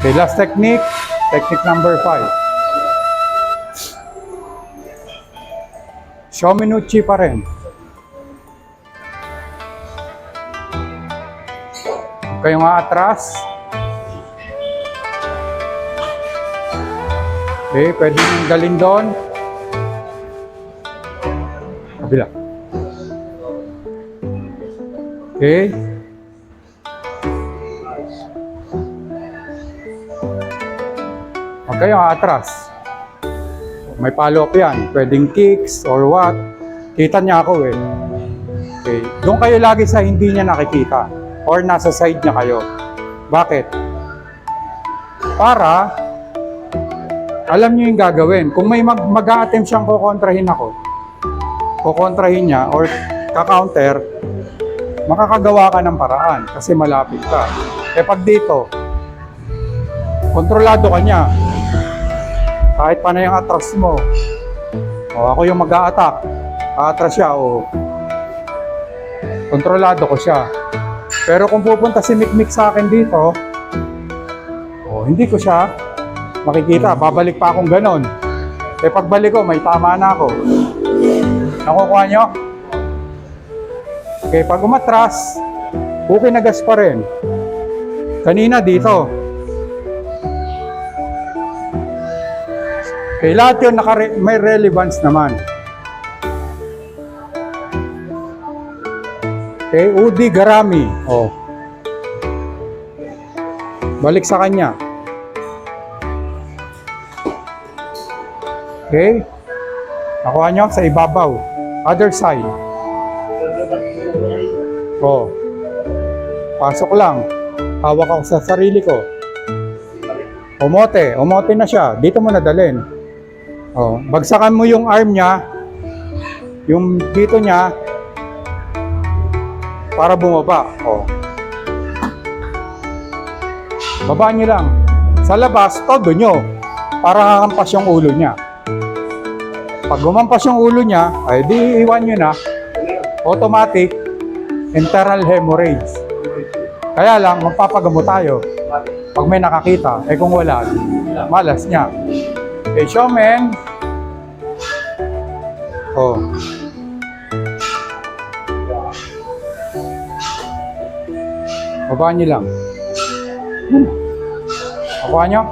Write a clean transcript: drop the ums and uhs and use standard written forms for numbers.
Okay, last technique. Technique number 5. Shominuchi pa rin. Kayo nga atras. Okay, pwede nyung galin doon. Kabila. Okay. Huwag kayo atras. May follow-up yan. Pwedeng kicks or what. Kita niya ako eh. Okay. Doon kayo lagi sa hindi niya nakikita. Or nasa side niya kayo. Bakit? Para alam niyo yung gagawin. Kung may mag-a-attempt siyang kukontrahin ako, kukontrahin niya or ka-counter, makakagawa ka ng paraan kasi malapit ka. Eh pag dito, kontrolado ka niya. Kahit pa na yung atras mo. O ako yung mag-a-attack. A-atras siya o kontrolado ko siya. Pero kung pupunta si Mikmik sa akin dito, hindi ko siya makikita. Babalik pa akong ganon. Eh pagbalik ko, may tama na ako. Nakukuha nyo? Okay, pag umatras, okay na gas pa rin. Kanina dito. Okay, lahat yun may relevance naman. Okay, Udi Garami. Oh. Balik sa kanya. Okay. Nakuha nyo sa ibabaw. Other side. Oh. Pasok lang. Hawak ako sa sarili ko. Umote. Umote na siya. Dito mo nadalhin. Oh. Bagsakan mo yung arm niya. Yung dito niya. Para bumaba. Oh. Babaan nyo lang. Sa labas, todo nyo. Para hakampas yung ulo niya. Pag gumampas yung ulo niya, ay di iwan nyo na. Automatic, internal hemorrhage. Kaya lang, magpapagamot tayo. Pag may nakakita, eh kung wala, malas niya. Okay, showman. Oh. Babaan nyo lang. Nakuha nyo?